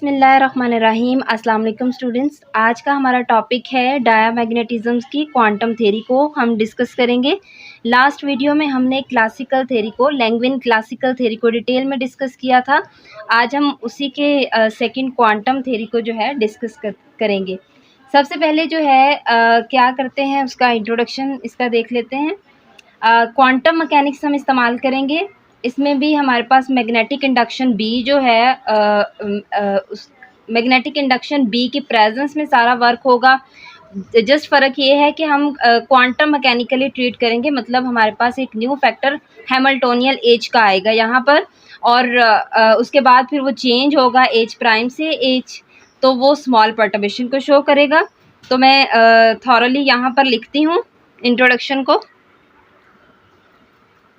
बिस्मिल्लाहिर्रहमानिर्रहीम। अस्सलाम वालेकुम स्टूडेंट्स। आज का हमारा टॉपिक है डायामैग्नेटिज्म की क्वांटम थ्योरी को हम डिस्कस करेंगे। लास्ट वीडियो में हमने क्लासिकल थ्योरी को, लैंगविन क्लासिकल थ्योरी को डिटेल में डिस्कस किया था। आज हम उसी के सेकंड क्वांटम थ्योरी को जो है डिस्कस करेंगे। सबसे पहले जो है क्या करते हैं उसका इंट्रोडक्शन इसका देख लेते हैं। क्वांटम मैकेनिक्स हम इस्तेमाल करेंगे। इसमें भी हमारे पास मैग्नेटिक इंडक्शन बी जो है उस मैग्नेटिक इंडक्शन बी की प्रेजेंस में सारा वर्क होगा। जस्ट फ़र्क ये है कि हम क्वांटम मैकेनिकली ट्रीट करेंगे, मतलब हमारे पास एक न्यू फैक्टर हैमिल्टोनियन एज का आएगा यहाँ पर, और उसके बाद फिर वो चेंज होगा एज प्राइम से एज, तो वो स्मॉल परटर्बेशन को शो करेगा। तो मैं थॉरली यहाँ पर लिखती हूँ इंट्रोडक्शन को।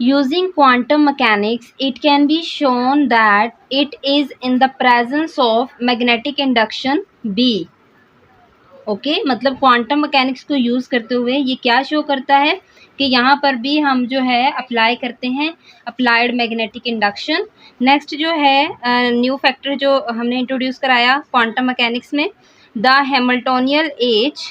Using quantum mechanics, it can be shown that it is in the presence of magnetic induction B. Okay मतलब क्वांटम मैकेनिक्स को यूज़ करते हुए ये क्या शो करता है कि यहाँ पर भी हम जो है अप्लाई करते हैं अप्लाइड मैग्नेटिक इंडक्शन। नेक्स्ट जो है न्यू फैक्टर जो हमने इंट्रोड्यूस कराया क्वांटम मैकेनिक्स में, the Hamiltonian as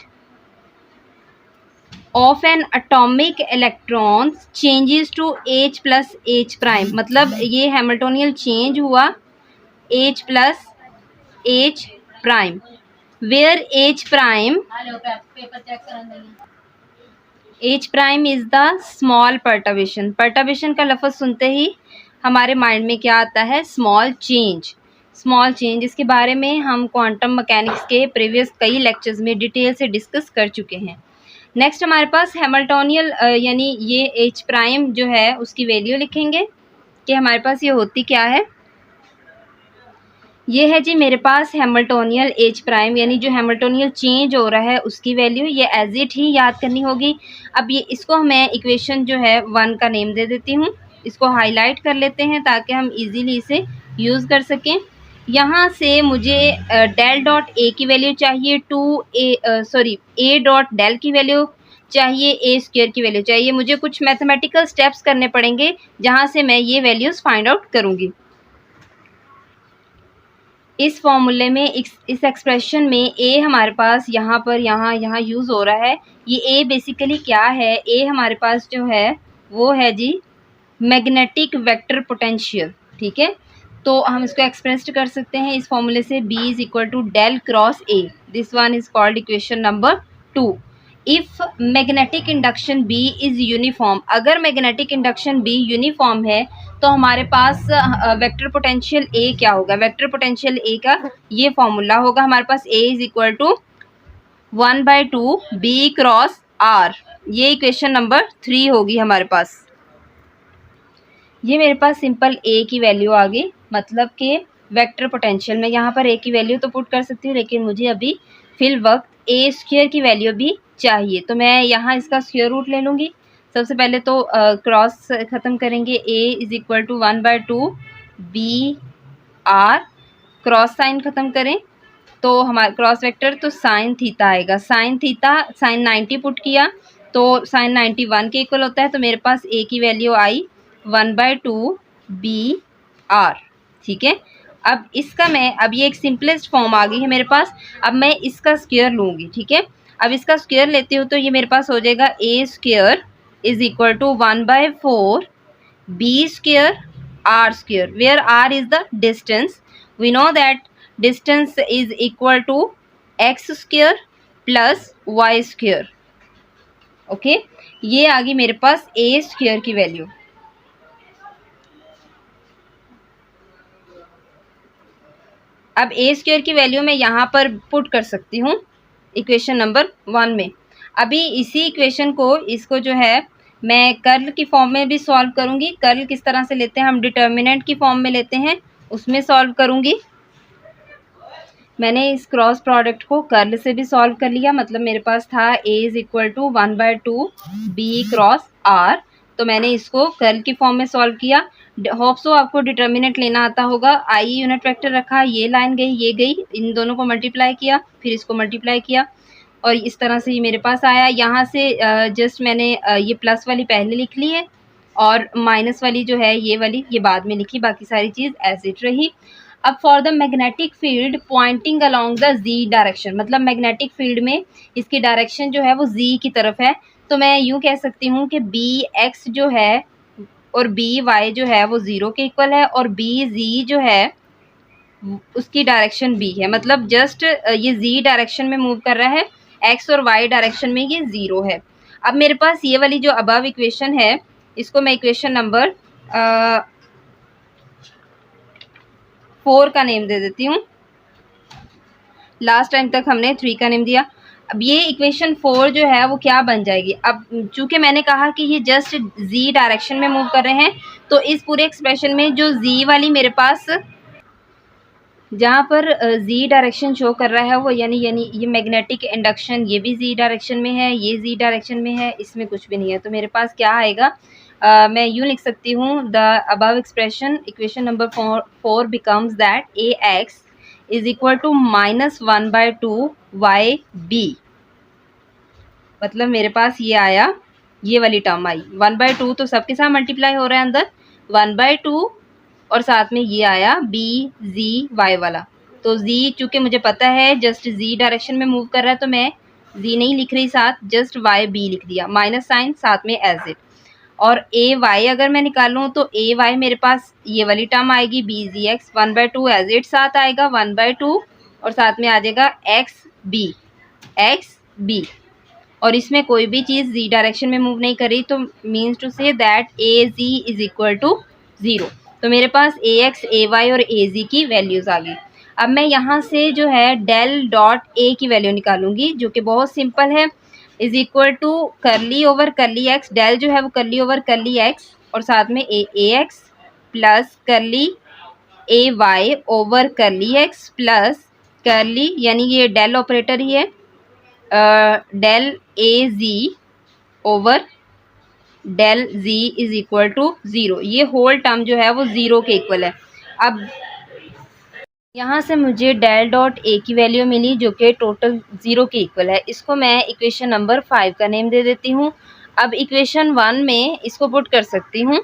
of an atomic electron changes to H plus H prime। मतलब ये हैमिल्टोनियन चेंज हुआ H plus H prime, where H prime is the small perturbation। perturbation का लफ्ज़ सुनते ही हमारे माइंड में क्या आता है? Small change. इसके बारे में हम क्वांटम मैकेनिक्स के प्रीवियस कई लेक्चर्स में डिटेल से डिस्कस कर चुके हैं। नेक्स्ट हमारे पास हैमिल्टोनियन यानी ये एच प्राइम जो है उसकी वैल्यू लिखेंगे कि हमारे पास ये होती क्या है। ये है जी मेरे पास हैमिल्टोनियन एच प्राइम, यानी जो हैमिल्टोनियन चेंज हो रहा है उसकी वैल्यू, ये एज इट ही याद करनी होगी। अब ये इसको मैं इक्वेशन जो है 1 का नेम दे देती हूँ, इसको हाईलाइट कर लेते हैं ताकि हम इजीली इसे यूज़ कर सकें। यहाँ से मुझे डेल डॉट ए की वैल्यू चाहिए, ए डॉट डेल की वैल्यू चाहिए, ए स्क्वायर की वैल्यू चाहिए। मुझे कुछ मैथमेटिकल स्टेप्स करने पड़ेंगे जहाँ से मैं ये वैल्यूज़ फाइंड आउट करूँगी। इस फॉर्मूले में इस एक्सप्रेशन में ए हमारे पास यहाँ पर यहाँ यूज़ हो रहा है। ये ए बेसिकली क्या है? ए हमारे पास जो है वो है जी मैग्नेटिक वेक्टर पोटेंशियल। ठीक है, तो हम इसको एक्सप्रेस कर सकते हैं इस फॉर्मूले से, B is equal to del cross A. This one is called equation number 2। If magnetic induction B is uniform, अगर मैग्नेटिक इंडक्शन B यूनिफॉर्म है तो हमारे पास वेक्टर पोटेंशियल A क्या होगा? वेक्टर पोटेंशियल A का ये फॉर्मूला होगा हमारे पास, A is equal to 1/2 B cross R। ये इक्वेशन नंबर 3 होगी हमारे पास। ये मेरे पास सिंपल A की वैल्यू आ गई, मतलब कि वेक्टर पोटेंशियल में यहाँ पर A की वैल्यू तो पुट कर सकती हूँ, लेकिन मुझे अभी फिल वक्त A स्क्वायर की वैल्यू भी चाहिए। तो मैं यहाँ इसका स्क्वायर रूट ले लूँगी। सबसे पहले तो क्रॉस ख़त्म करेंगे, A is equal to 1/2 B R, cross sine ख़त्म करें तो हमारा क्रॉस वेक्टर तो साइन थीटा आएगा। साइन 90 पुट किया तो साइन 90 1 के इक्वल होता है, तो मेरे पास A की वैल्यू आई 1/2 B R। ठीक है, अब इसका अब ये एक सिंपलेस्ट फॉर्म आ गई है मेरे पास। अब मैं इसका स्क्वायर लूँगी। ठीक है, अब इसका स्क्वायर लेती हूँ तो ये मेरे पास हो जाएगा A square is equal to 1/4 B square R square, where R is the distance. We know that distance is equal to x square plus y square. Okay, ये आ गई मेरे पास A स्क्वायर की वैल्यू। अब A स्क्वायर की value मैं यहाँ पर पुट कर सकती हूँ इक्वेशन नंबर 1 में। अभी इसी इक्वेशन को इसको जो है मैं कर्ल की फॉर्म में भी सॉल्व करूँगी। कर्ल किस तरह से लेते हैं? हम डिटर्मिनेंट की फॉर्म में लेते हैं, उसमें सॉल्व करूँगी। मैंने इस क्रॉस प्रोडक्ट को कर्ल से भी सॉल्व कर लिया, मतलब मेरे पास था A is equal to 1/2 B cross R, तो मैंने इसको कर्ल की फॉर्म में सॉल्व किया। होप सो आपको डिटर्मिनेंट लेना आता होगा। आई यूनिट वेक्टर रखा, ये लाइन गई, ये गई, इन दोनों को मल्टीप्लाई किया, फिर इसको मल्टीप्लाई किया और इस तरह से ये मेरे पास आया। यहाँ से जस्ट मैंने ये प्लस वाली पहले लिख ली है और माइनस वाली जो है ये वाली ये बाद में लिखी, बाकी सारी चीज़ एज इट रही। अब for the magnetic field pointing along the z direction, मतलब मैग्नेटिक फील्ड में इसकी डायरेक्शन जो है वो जी की तरफ है, तो मैं यूँ कह सकती हूँ कि बी एक्स जो है और बी वाई जो है वो 0 के इक्वल है, और बी जी जो है उसकी डायरेक्शन बी है, मतलब जस्ट ये जी डायरेक्शन में मूव कर रहा है, एक्स और वाई डायरेक्शन में ये 0 है। अब मेरे पास ये वाली जो अबव इक्वेशन है, इसको मैं इक्वेशन नंबर 4 का नेम दे देती हूँ। लास्ट टाइम तक हमने 3 का नेम दिया। अब ये इक्वेशन 4 जो है वो क्या बन जाएगी, अब चूंकि मैंने कहा कि ये जस्ट जी डायरेक्शन में मूव कर रहे हैं, तो इस पूरे एक्सप्रेशन में जो जी वाली मेरे पास जहाँ पर जी डायरेक्शन शो कर रहा है वो यानी ये मैग्नेटिक इंडक्शन ये भी जी डायरेक्शन में है, ये जी डायरेक्शन में है, इसमें कुछ भी नहीं है, तो मेरे पास क्या आएगा, मैं यूँ लिख सकती हूँ the above expression equation number 4 becomes that A x is equal to -1/2 y B, मतलब मेरे पास ये आया, ये वाली टर्म आई 1/2, तो सबके साथ मल्टीप्लाई हो रहा है अंदर 1/2, और साथ में ये आया बी जी वाई वाला। तो जी चूंकि मुझे पता है जस्ट जी डायरेक्शन में मूव कर रहा है, तो मैं जी नहीं लिख रही साथ, जस्ट वाई बी लिख दिया, माइनस साइन साथ में एज इट। और ए वाई अगर मैं निकालूं तो ए वाई मेरे पास ये वाली टर्म आएगी B z x 1/2 as it, साथ आएगा 1/2 और साथ में आ जाएगा एक्स बी, और इसमें कोई भी चीज़ जी डायरेक्शन में मूव नहीं कर रही, तो means to say that A z is equal to 0। तो मेरे पास ए एक्स ए वाई और ए जी की वैल्यूज़ आ गई। अब मैं यहाँ से जो है डेल डॉट ए की वैल्यू निकालूंगी, जो कि बहुत सिंपल है, is equal to curly over curly x, del जो है वो करली ओवर करली एक्स और साथ में ए x plus curly a y over curly x plus curly, यानी ये डेल ऑपरेटर ही है, del a g over del g is equal to 0, ये होल टर्म जो है वो 0 के इक्वल है। अब यहाँ से मुझे डेल डॉट ए की वैल्यू मिली जो कि टोटल 0 के इक्वल है, इसको मैं इक्वेशन नंबर 5 का नेम दे देती हूँ। अब इक्वेशन 1 में इसको पुट कर सकती हूँ,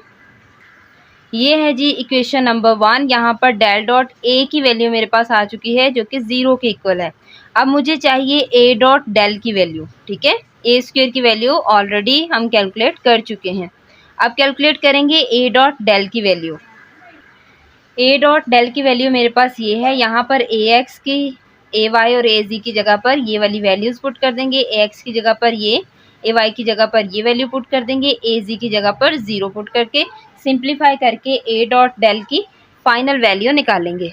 ये है जी इक्वेशन नंबर 1, यहाँ पर डेल डॉट ए की वैल्यू मेरे पास आ चुकी है जो कि 0 के इक्वल है। अब मुझे चाहिए ए डॉट डेल की वैल्यू, ठीक है, ए स्क्वायर की वैल्यू ऑलरेडी हम कैलकुलेट कर चुके हैं। अब कैलकुलेट करेंगे ए डॉट डेल की वैल्यू। ए डॉट डेल की वैल्यू मेरे पास ये है, यहाँ पर ए एक्स की ए वाई और ए जी की जगह पर ये वाली वैल्यूज़ पुट कर देंगे, ए एक्स की जगह पर ये, ए वाई की जगह पर ये वैल्यू पुट कर देंगे, ए जी की जगह पर 0 पुट करके सिंप्लीफाई करके ए डॉट डेल की फाइनल वैल्यू निकालेंगे।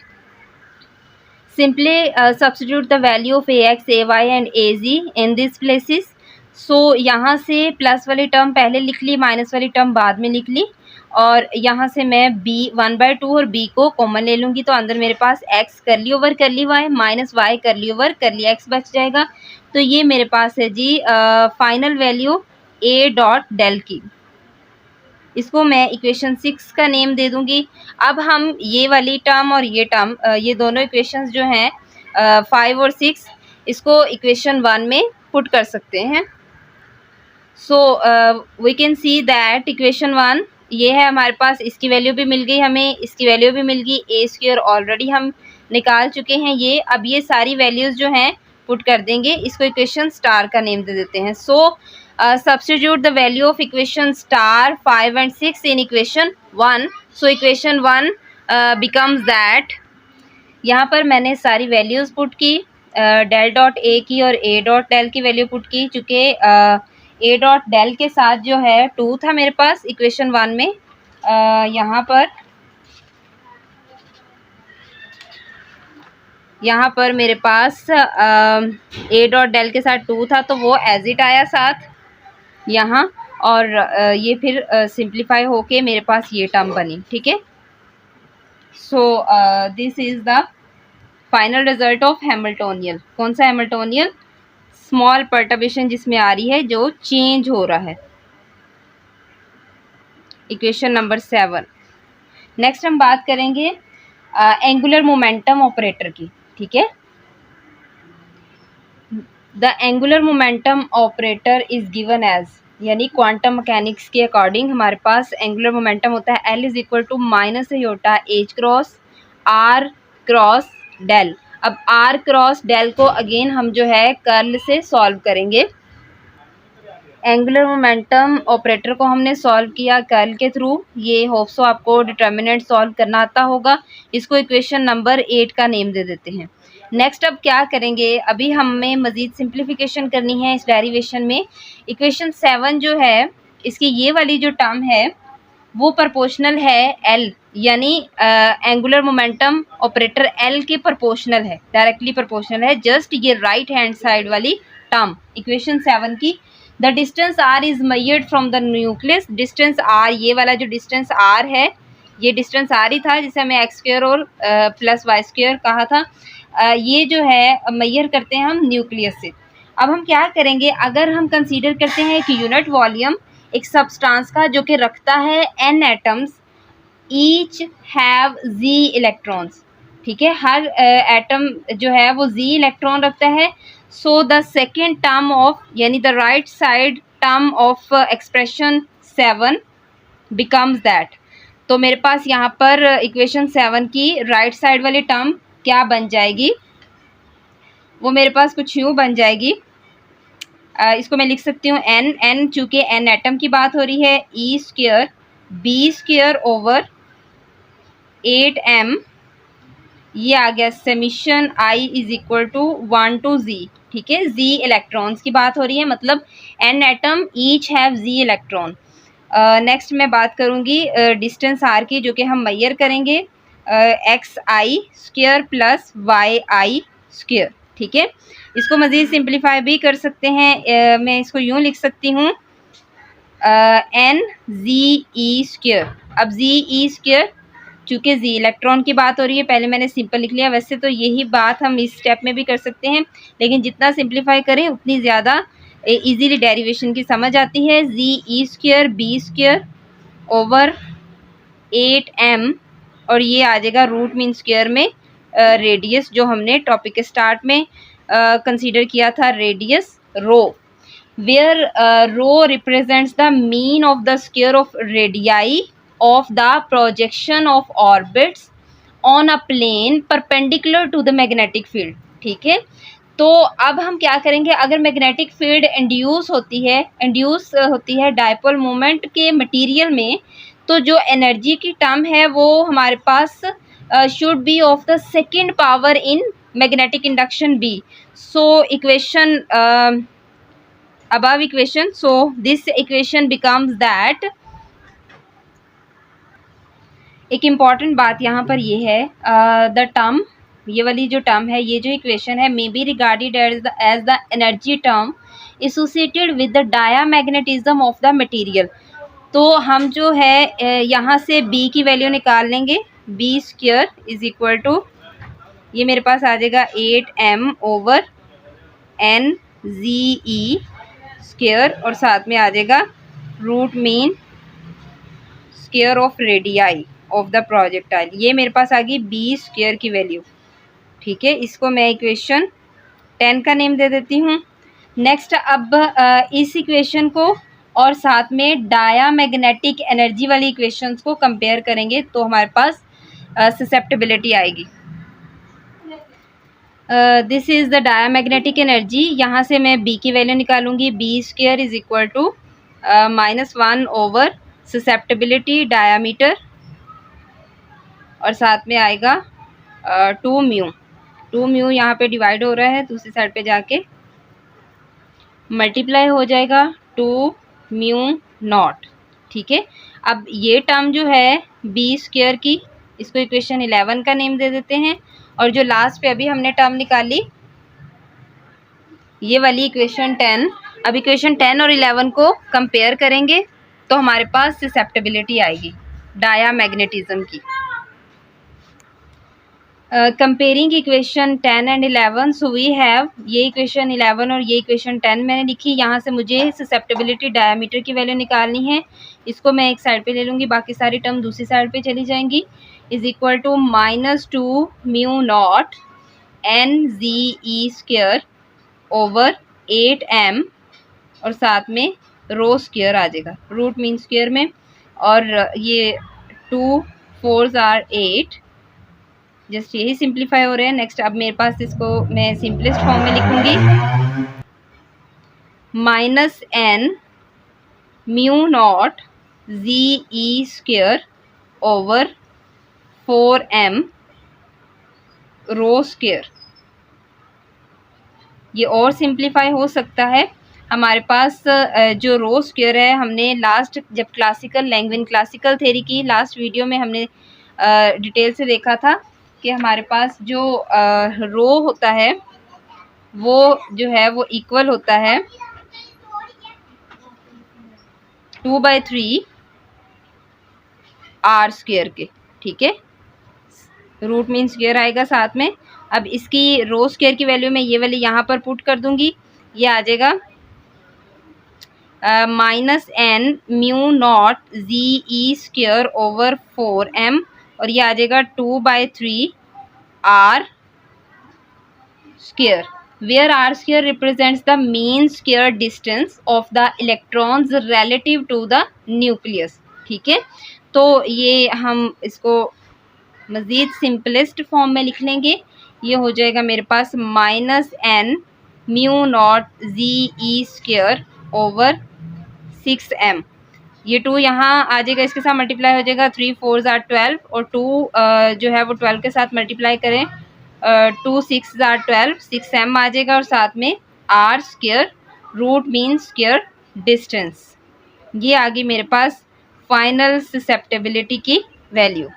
Simply substitute the value of a x a y and a g in this places. So यहाँ से प्लस वाली टर्म पहले लिख ली, माइनस वाली टर्म बाद में लिख ली, और यहाँ से मैं b 1/2 और b को कॉमन ले लूँगी, तो अंदर मेरे पास x curly over curly y minus y curly over curly x बच जाएगा। तो ये मेरे पास है जी final value a dot del की, इसको मैं इक्वेशन 6 का नेम दे दूँगी। अब हम ये वाली टर्म और ये टर्म ये दोनों इक्वेशंस जो हैं 5 और 6 इसको इक्वेशन 1 में पुट कर सकते हैं। So we can see that equation 1 ये है हमारे पास, इसकी वैल्यू भी मिल गई हमें, इसकी वैल्यू भी मिल गई, ए स्क्वायर ऑलरेडी हम निकाल चुके हैं ये। अब ये सारी वैल्यूज़ जो हैं पुट कर देंगे, इसको इक्वेशन स्टार का नेम दे देते हैं। So substitute the value of equation star 5 and 6 in equation 1। So equation 1 becomes that, यहाँ पर मैंने सारी वैल्यूज़ पुट की, डेल डॉट ए की और ए डॉट डेल की वैल्यू पुट की, चूँकि ए डॉट डेल के साथ जो है 2 था मेरे पास इक्वेशन 1 में, यहाँ पर मेरे पास ए डॉट डेल के साथ 2 था, तो वो एज इट आया साथ यहाँ, और ये फिर सिंप्लीफाई होके मेरे पास ये टर्म बनी, ठीक है। So this is the final result of Hamiltonian. कौन सा हैमिल्टोनियन? स्मॉल पर्टर्बेशन जिसमें आ रही है जो चेंज हो रहा है, इक्वेशन नंबर 7। नेक्स्ट हम बात करेंगे एंगुलर मोमेंटम ऑपरेटर की, ठीक है। The angular momentum operator is given as, यानी क्वांटम मैकेनिक्स के अकॉर्डिंग हमारे पास एंगुलर मोमेंटम होता है L is equal to minus iota h cross r cross del. अब आर क्रॉस डेल को अगेन हम जो है कर्ल से सॉल्व करेंगे। एंगुलर मोमेंटम ऑपरेटर को हमने सॉल्व किया कर्ल के थ्रू। ये होप सो आपको डिटर्मिनेंट सॉल्व करना आता होगा। इसको इक्वेशन नंबर 8 का नेम दे देते हैं। नेक्स्ट अब क्या करेंगे, अभी हमें मज़ीद सिंप्लीफिकेशन करनी है इस डेरिवेशन में। इक्वेशन 7 जो है इसकी ये वाली जो टर्म है वो प्रोपोर्शनल है एल, यानी एंगुलर मोमेंटम ऑपरेटर एल के प्रोपोर्शनल है, डायरेक्टली प्रोपोर्शनल है। जस्ट ये राइट हैंड साइड वाली टर्म इक्वेशन 7 की। The distance r is measured from the nucleus. Distance r, ये वाला जो डिस्टेंस आर है ये डिस्टेंस आर ही था जिसे हमें एक्स स्क्वायर और प्लस वाई स्क्वायर कहा था। ये जो है मेजर करते हैं हम न्यूक्लियस से। अब हम क्या करेंगे, अगर हम कंसीडर करते हैं कि यूनिट वॉल्यूम एक सब्सटेंस का जो कि रखता है n atoms, each have z electrons, ठीक है, हर एटम जो है वो z इलेक्ट्रॉन रखता है। So the second term of, यानी the right side term of expression 7 becomes that. तो मेरे पास यहाँ पर इक्वेशन 7 की राइट साइड वाली टर्म क्या बन जाएगी, वो मेरे पास कुछ यूँ बन जाएगी। इसको मैं लिख सकती हूँ n चूँकि n एटम की बात हो रही है, e square b square over 8m, ये आ गया summation i is equal to 1 to z, ठीक है। z इलेक्ट्रॉन्स की बात हो रही है, मतलब n atom each have z electron. Next मैं बात करूँगी डिस्टेंस r की, जो कि हम मेजर करेंगे एक्स आई स्क्वायर प्लस वाई आई स्क्वायर, ठीक है। इसको मज़ीद सिंप्लीफाई भी कर सकते हैं। मैं इसको यूँ लिख सकती हूँ एन जी ई स्क्वायर। अब जी ई स्क्वायर चूँकि जी इलेक्ट्रॉन की बात हो रही है, पहले मैंने सिंपल लिख लिया। वैसे तो यही बात हम इस स्टेप में भी कर सकते हैं, लेकिन जितना सिंप्लीफाई करें उतनी ज़्यादा इजीली डेरिवेशन की समझ आती है। G e square b square over 8m, और ये आ जाएगा रूट मीन स्क्वायर में रेडियस, जो हमने टॉपिक के स्टार्ट में कंसीडर किया था, radius rho, where rho represents the mean of the square of radii of the projection of orbits on a plane perpendicular to the magnetic field, ठीक है। तो अब हम क्या करेंगे, अगर मैग्नेटिक फील्ड इंड्यूस होती है डायपोल मोमेंट के मटेरियल में, तो जो एनर्जी की टर्म है वो हमारे पास should be of the second power in magnetic induction b. So equation above equation, so this equation becomes that। एक इम्पॉर्टेंट बात यहाँ पर ये है, द टर्म, ये वाली जो टर्म है, ये जो इक्वेशन है, may be regarded as the energy term associated with the diamagnetism of the material. तो हम जो है यहाँ से b की वैल्यू निकाल लेंगे, B square is equal to, ये मेरे पास आ जाएगा 8m over n Z e square, और साथ में आ जाएगा root mean square of radii of the projectile. ये मेरे पास आ गई बी स्क्वायर की वैल्यू, ठीक है। इसको मैं इक्वेशन 10 का नेम दे देती हूँ। नेक्स्ट अब इस इक्वेशन को और साथ में डायामैग्नेटिक एनर्जी वाली इक्वेशंस को कंपेयर करेंगे, तो हमारे पास ससेप्टेबिलिटी आएगी। This is the diamagnetic energy. यहाँ से मैं b की वैल्यू निकालूंगी, b square is equal to -1 over susceptibility diameter, और साथ में आएगा 2 म्यू यहाँ पे डिवाइड हो रहा है, दूसरी साइड पे जाके मल्टीप्लाई हो जाएगा 2 म्यू नॉट, ठीक है। अब ये टर्म जो है बी स्क्वायर की, इसको इक्वेशन 11 का नेम दे देते हैं, और जो लास्ट पे अभी हमने टर्म निकाली ये वाली इक्वेशन 10। अब इक्वेशन 10 और 11 को कंपेयर करेंगे तो हमारे पास ससेप्टेबिलिटी आएगी डायामैग्नेटिज्म की। Comparing equation 10 and 11, so we have, ये इक्वेशन 11 और ये इक्वेशन 10 मैंने लिखी। यहाँ से मुझे ससेप्टेबिलिटी डायमीटर की वैल्यू निकालनी है, इसको मैं एक साइड पे ले लूँगी, बाकी सारी टर्म दूसरी साइड पे चली जाएंगी। Is equal to -2 mu naught n Z e square over 8m, और साथ में रो स्क्वायर आ जाएगा रूट मीन स्क्वायर में, और ये 2 4s are 8, जस्ट यही सिंप्लीफाई हो रहे हैं। नेक्स्ट अब मेरे पास इसको मैं सिंपलेस्ट फॉर्म में लिखूंगी, -n mu naught ZE² over 4m रो स्क्वायर। ये और सिंप्लीफाई हो सकता है। हमारे पास जो रो स्क्वायर है, हमने लास्ट जब क्लासिकल लैंग्वेज क्लासिकल थ्योरी की लास्ट वीडियो में हमने डिटेल से देखा था कि हमारे पास जो रो होता है वो जो है वो इक्वल होता है 2/3 r² के, ठीक है। रूट मीन स्क्वायर आएगा साथ में। अब इसकी रो स्क्वायर की वैल्यू मैं ये वाली यहाँ पर पुट कर दूंगी, ये आ जाएगा -n mu naught ZE² over 4m और ये आ जाएगा 2/3 r², where r² represents the mean square distance of the electrons relative to the nucleus, ठीक है। तो ये हम इसको मज़ीद सिंपलेस्ट फॉर्म में लिख लेंगे। ये हो जाएगा मेरे पास -n mu naught ZE² over 6m। ये 2 यहाँ आ जाएगा, इसके साथ मल्टीप्लाई हो जाएगा, 3 4 are 12 और 2 जो है वो 12 के साथ मल्टीप्लाई करें, 2 6 are 12, 6m आ जाएगा और साथ में r², root mean square distance. ये आ गई मेरे पास फाइनल ससेप्टेबिलिटी की वैल्यू,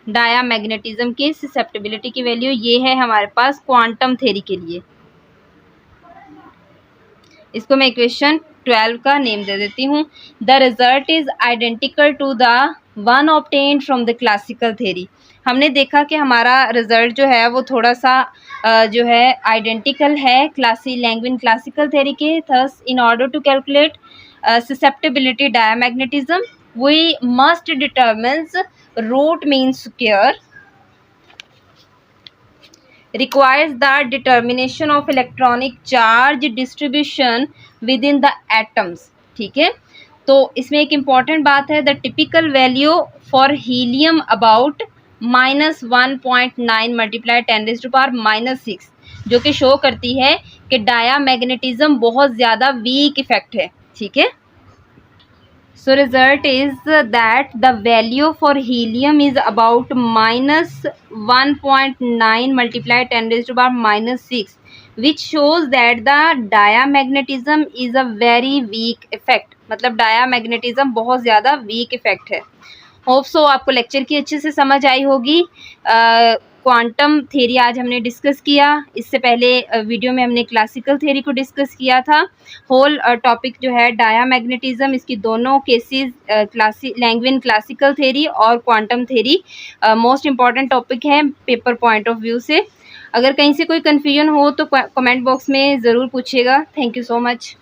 डायामैग्नेटिज्म की ससेप्टेबिलिटी की वैल्यू ये है हमारे पास क्वांटम थ्योरी के लिए। इसको मैं इक्वेशन 12 का नेम दे देती हूँ। The result is identical to the one obtained from the classical theory. हमने देखा कि हमारा रिजल्ट जो है वो थोड़ा सा जो है आइडेंटिकल है लैंग्वेज क्लासिकल थ्योरी के। Thus in order to calculate susceptibility diamagnetism we must determines root mean square requires the determination of electronic charge distribution within the atoms, ठीक है। तो इसमें एक इम्पॉर्टेंट बात है, the typical value for helium about -1.9 multiply 10⁻⁻6, जो कि show करती है कि डायामैग्नेटिज्म बहुत ज़्यादा वीक इफेक्ट है, ठीक है। So result is that the value for helium is about -1.9 multiplied 10⁻⁻6, which shows that the diamagnetism is a very weak effect। मतलब डायामैग्नेटिज्म बहुत ज़्यादा वीक इफेक्ट है। होप सो आपको लेक्चर की अच्छे से समझ आई होगी। क्वांटम थ्योरी आज हमने डिस्कस किया। इससे पहले वीडियो में हमने क्लासिकल थ्योरी को डिस्कस किया था। होल टॉपिक जो है डायामैग्नेटिज्म, इसकी दोनों केसेस लैंग्वेज क्लासिकल थ्योरी और quantum theory most important topic है पेपर पॉइंट ऑफ व्यू से। अगर कहीं से कोई कन्फ्यूजन हो तो कमेंट बॉक्स में ज़रूर पूछिएगा। Thank you so much.